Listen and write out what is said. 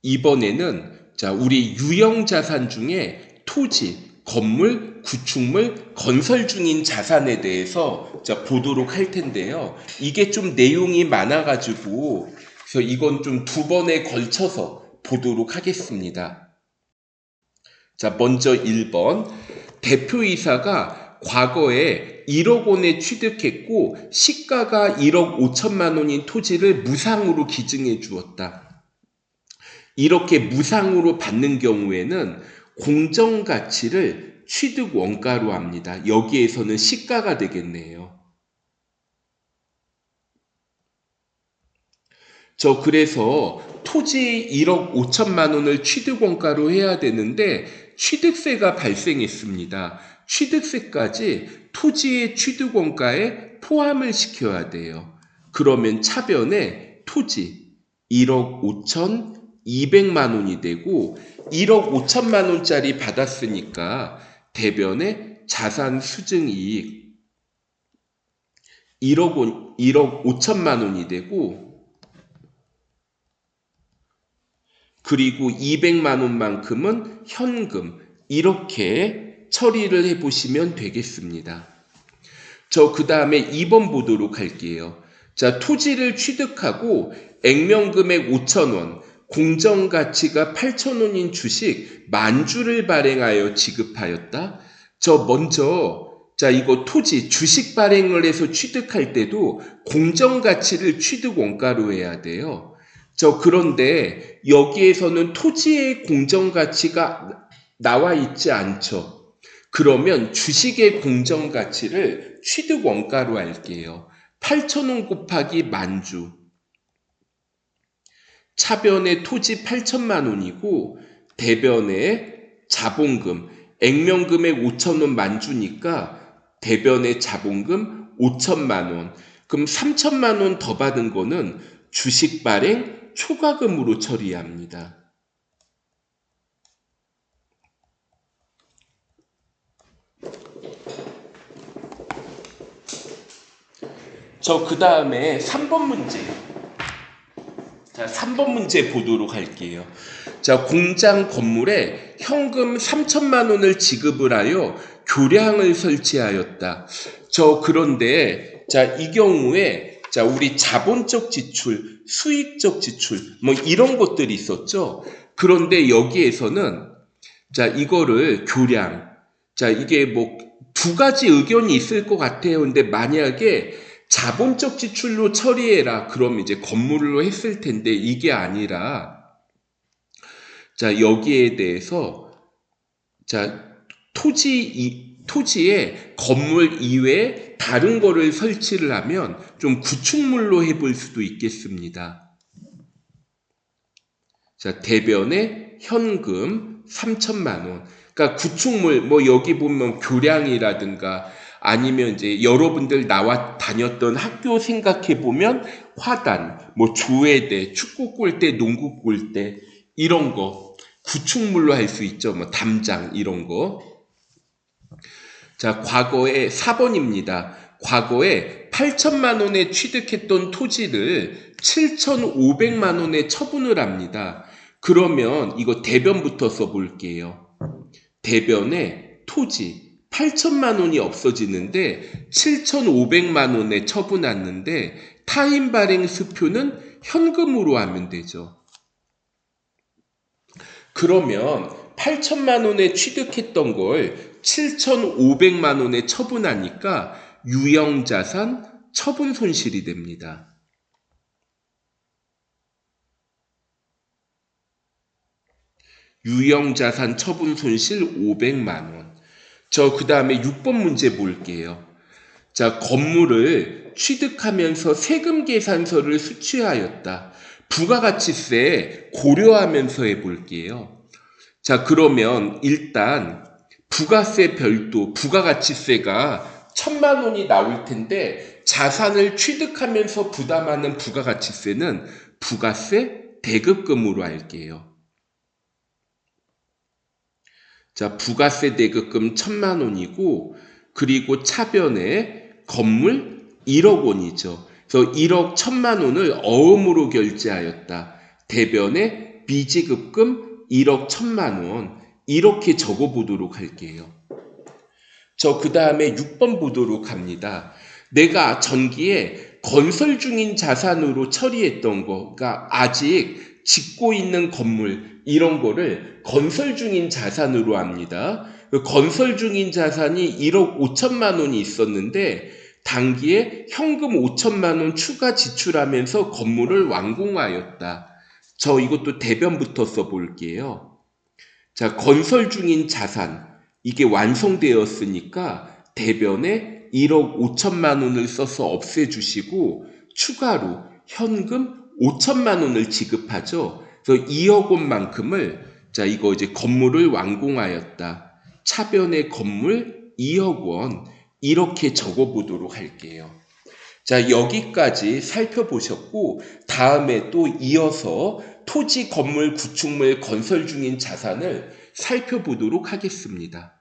이번에는 자, 우리 유형자산 중에 토지, 건물, 구축물, 건설 중인 자산에 대해서 자, 보도록 할 텐데요. 이게 좀 내용이 많아가지고 그래서 이건 좀 두 번에 걸쳐서 보도록 하겠습니다. 자, 먼저 1번. 대표이사가 과거에 1억 원에 취득했고 시가가 1억 5천만 원인 토지를 무상으로 기증해 주었다. 이렇게 무상으로 받는 경우에는 공정가치를 취득 원가로 합니다. 여기에서는 시가가 되겠네요. 그래서 토지 1억 5천만 원을 취득 원가로 해야 되는데 취득세가 발생했습니다. 취득세까지 토지의 취득 원가에 포함을 시켜야 돼요. 그러면 차변에 토지 1억 5천 2백만 원이 되고 1억 5천만 원짜리 받았으니까 대변에 자산 수증이익 1억 5천만 원이 되고 그리고 200만 원만큼은 현금 이렇게 처리를 해보시면 되겠습니다. 그 다음에 2번 보도록 할게요. 자, 토지를 취득하고 액면금액 5,000원, 공정가치가 8,000원인 주식 만주를 발행하여 지급하였다. 먼저 이거 토지 주식 발행을 해서 취득할 때도 공정가치를 취득 원가로 해야 돼요. 그런데 여기에서는 토지의 공정가치가 나와 있지 않죠. 그러면 주식의 공정가치를 취득 원가로 할게요. 8,000원 곱하기 만주. 차변의 토지 8천만 원이고 대변의 자본금, 액면금액 5,000원 만주니까 대변의 자본금 5천만 원. 그럼 3천만 원 더 받은 거는 주식 발행 초과금으로 처리합니다. 그 다음에 3번 문제. 자, 3번 문제 보도록 할게요. 자, 공장 건물에 현금 3천만 원을 지급을 하여 교량을 설치하였다. 그런데 이 경우에 우리 자본적 지출, 수익적 지출 이런 것들이 있었죠. 그런데 여기에서는 이거를 교량, 이게 두 가지 의견이 있을 것 같아요. 근데 만약에 자본적 지출로 처리해라. 그럼 이제 건물로 했을 텐데 이게 아니라 여기에 대해서 토지에 건물 이외에 다른 거를 설치를 하면 좀 구축물로 해볼 수도 있겠습니다. 대변에 현금 3천만 원. 그러니까 구축물 여기 보면 교량이라든가 아니면 이제 여러분들 나와 다녔던 학교 생각해 보면 화단, 조회대, 축구 골대, 농구 골대 이런 거 구축물로 할 수 있죠. 담장 이런 거. 과거에 4번입니다. 과거에 8천만 원에 취득했던 토지를 7,500만 원에 처분을 합니다. 그러면 이거 대변부터 써볼게요. 대변에 토지 8천만 원이 없어지는데 7,500만 원에 처분했는데 타인 발행 수표는 현금으로 하면 되죠. 그러면 8천만 원에 취득했던 걸 7,500만 원에 처분하니까 유형자산 처분 손실이 됩니다. 유형자산 처분 손실 500만 원. 그 다음에 6번 문제 볼게요. 건물을 취득하면서 세금 계산서를 수취하였다. 부가가치세 고려하면서 해볼게요. 그러면 일단 부가세 별도, 부가가치세가 1,000만 원이 나올 텐데 자산을 취득하면서 부담하는 부가가치세는 부가세 대급금으로 할게요. 부가세 대급금 1,000만 원이고 그리고 차변에 건물 1억 원이죠. 그래서 1억 1,000만 원을 어음으로 결제하였다. 대변에 미지급금 1억 1천만 원 이렇게 적어보도록 할게요. 그 다음에 6번 보도록 합니다. 내가 전기에 건설 중인 자산으로 처리했던 거, 그러니까 아직 짓고 있는 건물 이런 거를 건설 중인 자산으로 합니다. 건설 중인 자산이 1억 5천만 원이 있었는데 단기에 현금 5천만 원 추가 지출하면서 건물을 완공하였다. 이것도 대변부터 써볼게요. 자, 건설 중인 자산 이게 완성되었으니까 대변에 1억 5천만 원을 써서 없애주시고 추가로 현금 5천만 원을 지급하죠. 그래서 2억 원만큼을 자 이거 이제 건물을 완공하였다. 차변의 건물 2억 원 이렇게 적어보도록 할게요. 자, 여기까지 살펴보셨고 다음에 또 이어서 토지, 건물, 구축물 건설 중인 자산을 살펴보도록 하겠습니다.